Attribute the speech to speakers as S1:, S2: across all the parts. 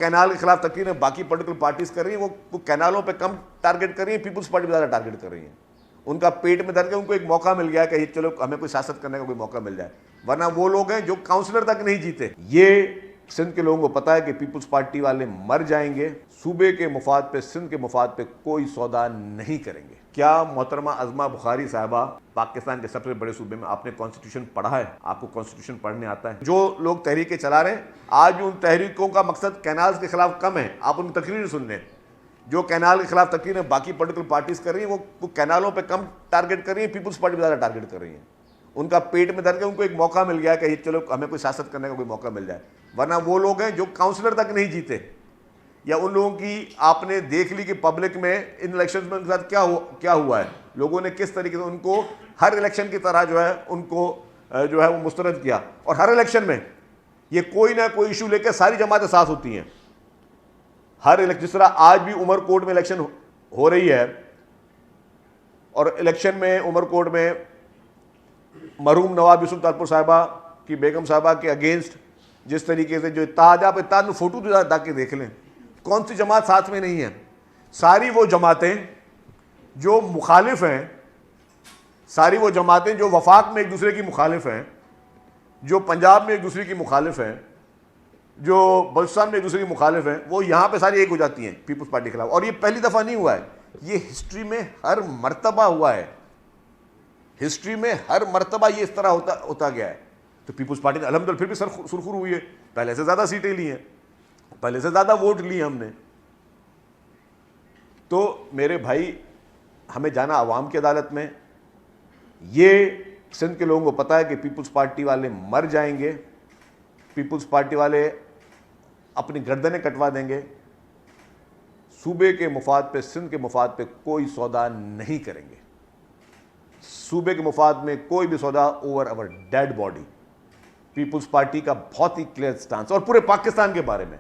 S1: Canal के खिलाफ तकरीरें बाकी पॉलिटिकल पार्टीज कर रही हैं, वो कैनालों पे कम टारगेट कर रही हैं, पीपुल्स पार्टी पे ज़्यादा टारगेट कर रही हैं। उनका पेट में दर्द है, उनको एक मौका मिल गया कि चलो हमें कोई सियासत करने का कोई मौका मिल जाए, वरना वो लोग हैं जो काउंसलर तक नहीं जीते। ये सिंध के लोगों को पता है कि पीपुल्स पार्टी वाले मर जाएंगे, सूबे के मुफाद पे, सिंध के मुफाद पे कोई सौदा नहीं करेंगे। क्या मोहतरमा अज़मा बुखारी साहबा, पाकिस्तान के सबसे बड़े सूबे में आपने कॉन्स्टिट्यूशन पढ़ा है? आपको कॉन्स्टिट्यूशन पढ़ने आता है? जो लोग तहरीकें चला रहे हैं, आज उन तहरीकों का मकसद कैनाल्स के खिलाफ कम है, आप उनकी तकरीर सुन लें। जो कैनाल के खिलाफ तकरीरें बाकी पॉलिटिकल पार्टीज कर रही हैं, वो कैनालों पे कम टारगेट कर रही हैं, पीपुल्स पार्टी पे ज़्यादा टारगेट कर रही हैं। उनका पेट में दर्द है, उनको एक मौका मिल गया कि चलो हमें कोई सियासत करने का कोई मौका मिल जाए, वरना वो लोग हैं जो काउंसलर तक नहीं जीते। या उन लोगों की आपने देख ली कि पब्लिक में इन इलेक्शन में उनके साथ क्या हुआ है, लोगों ने किस तरीके से उनको हर इलेक्शन की तरह जो है उनको जो है वो मुस्तरद किया। और हर इलेक्शन में ये कोई ना कोई इशू लेकर सारी जमातें साथ होती हैं। हर इलेक्शन, जिस तरह आज भी उमरकोट में इलेक्शन हो रही है, और इलेक्शन में उमरकोट में मरहूम नवाब यूसुफ तारपुर साहिबा की बेगम साहिबा के अगेंस्ट जिस तरीके से जो इत्तेहाद, आप इत्तेहाद में फोटो तो जाके देख लें, कौन सी जमात साथ में नहीं है? सारी वो जमातें जो मुखालिफ हैं, सारी वो जमातें जो वफाक में एक दूसरे की मुखालिफ हैं, जो पंजाब में एक दूसरे की मुखालिफ हैं, जो बलूचिस्तान में एक दूसरे की मुखालिफ हैं, वो यहाँ पे सारी एक हो जाती हैं पीपुल्स पार्टी के खिलाफ। और ये पहली दफ़ा नहीं हुआ है, ये हिस्ट्री में हर मरतबा हुआ है। हिस्ट्री में हर मरतबा ये इस तरह होता गया है। तो पीपुल्स पार्टी ने अल्हम्दुलिल्लाह फिर भी सुरखुर हुई है, पहले से ज़्यादा सीटें ली हैं, पहले से ज़्यादा वोट लिए हमने। तो मेरे भाई, हमें जाना अवाम की अदालत में। ये सिंध के लोगों को पता है कि पीपुल्स पार्टी वाले मर जाएंगे, पीपुल्स पार्टी वाले अपनी गर्दनें कटवा देंगे, सूबे के मुफाद पे, सिंध के मुफाद पे कोई सौदा नहीं करेंगे। सूबे के मुफाद में कोई भी सौदा ओवर अवर डेड बॉडी। पीपुल्स पार्टी का बहुत ही क्लियर स्टांस। और पूरे पाकिस्तान के बारे में,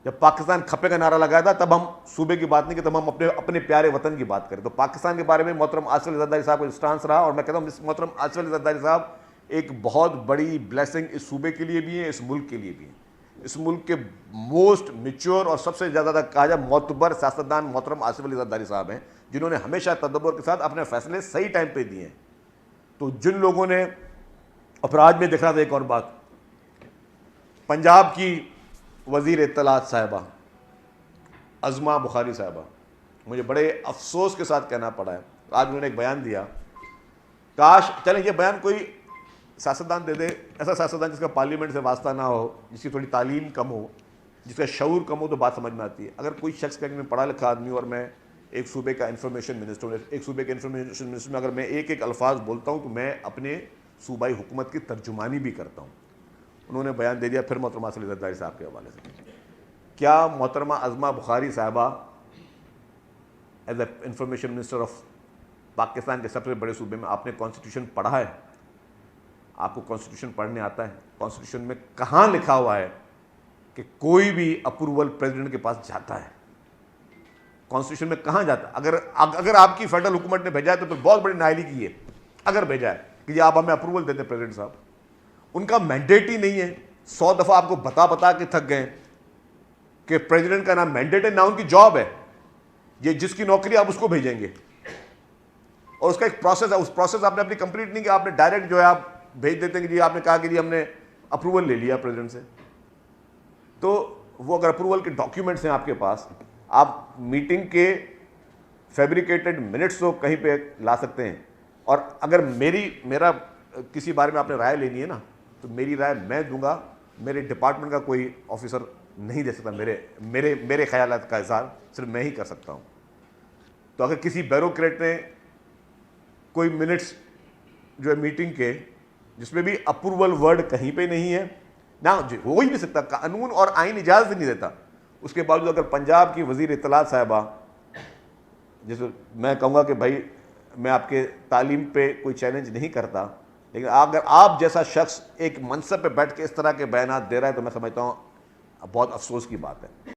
S1: जब पाकिस्तान खपे का नारा लगाया था, तब हम सूबे की बात नहीं की, तब हम अपने प्यारे वतन की बात करें। तो पाकिस्तान के बारे में मोहतरम आसिफ अली जरदारी साहब का स्टांस रहा, और मैं कहता हूँ मोहतरम आसिफ अली जरदारी साहब एक बहुत बड़ी ब्लेसिंग इस सूबे के लिए भी है, इस मुल्क के लिए भी है। इस मुल्क के मोस्ट मैच्योर और सबसे ज़्यादा कहा जाए मोतबर सियासतदान मोहतरम आसिफ अली जरदारी साहब हैं, जिन्होंने हमेशा तदब्बर के साथ अपने फैसले सही टाइम पे दिए हैं। तो जिन लोगों ने अपराध में दिख रहा था, एक और बात, पंजाब की वज़ीर इत्तलात साहिबा अज़मा बुखारी साहिबा, मुझे बड़े अफसोस के साथ कहना पड़ा है, आज उन्होंने एक बयान दिया। काश चलें ये बयान कोई सियासतदान दे दे, ऐसा सियासतदान जिसका पार्लियामेंट से वास्ता ना हो, जिसकी थोड़ी तालीम कम हो, जिसका शऊर कम हो, तो बात समझ में आती है। अगर कोई शख्स का, मैं पढ़ा लिखा आदमी और मैं एक सूबे का इंफॉर्मेशन मिनिस्टर हूँ, एक सूबे के इंफॉर्मेशन मिनिस्टर में अगर मैं एक एक अल्फाज बोलता हूँ तो मैं अपने सूबाई हुकूमत की तर्जुमानी भी करता हूँ। उन्होंने बयान दे दिया फिर मोहतरमा आसिफ अली जरदारी साहब के हवाले से। क्या मोहतरमा अज़मा बुखारी साहिबा as a information minister of Pakistan के सबसे बड़े सूबे में आपने कॉन्स्टिट्यूशन पढ़ा है? आपको कॉन्स्टिट्यूशन पढ़ने आता है? कॉन्स्टिट्यूशन में कहाँ लिखा हुआ है कि कोई भी अप्रूवल प्रेसिडेंट के पास जाता है? कॉन्स्टिट्यूशन में कहाँ जाता है? अगर आपकी फेडरल हुकूमत ने भेजा है तो बहुत बड़ी नाइली की है, अगर भेजा है कि आप हमें अप्रूवल देते हैं प्रेसिडेंट साहब। उनका मैंडेट ही नहीं है। 100 दफ़ा आपको बता के थक गए कि प्रेसिडेंट का ना मैंडेट है ना उनकी जॉब है। ये जिसकी नौकरी आप उसको भेजेंगे, और उसका एक प्रोसेस है, उस प्रोसेस आपने अपनी कंप्लीट नहीं किया, आपने डायरेक्ट जो है आप भेज देते हैं कि जी आपने कहा कि जी हमने अप्रूवल ले लिया प्रेसिडेंट से। तो वो अगर अप्रूवल के डॉक्यूमेंट्स हैं आपके पास, आप मीटिंग के फैब्रिकेटेड मिनट्स तो कहीं पे ला सकते हैं। और अगर मेरा किसी बारे में आपने राय लेनी है ना, तो मेरी राय मैं दूंगा, मेरे डिपार्टमेंट का कोई ऑफिसर नहीं दे सकता। मेरे ख्यालात का इज़हार सिर्फ मैं ही कर सकता हूँ। तो अगर किसी ब्यूरोक्रेट ने कोई मिनट्स जो है मीटिंग के, जिसमें भी अप्रूवल वर्ड कहीं पे नहीं है ना, हो ही नहीं सकता, कानून और आइन इजाज़त नहीं देता, उसके बावजूद अगर पंजाब की वज़ीर इत्तलात साहिबा, जैसे मैं कहूँगा कि भाई मैं आपके तालीम पे कोई चैलेंज नहीं करता, लेकिन अगर आप जैसा शख्स एक मनसब पे बैठ के इस तरह के बयानात दे रहा है, तो मैं समझता हूँ बहुत अफसोस की बात है।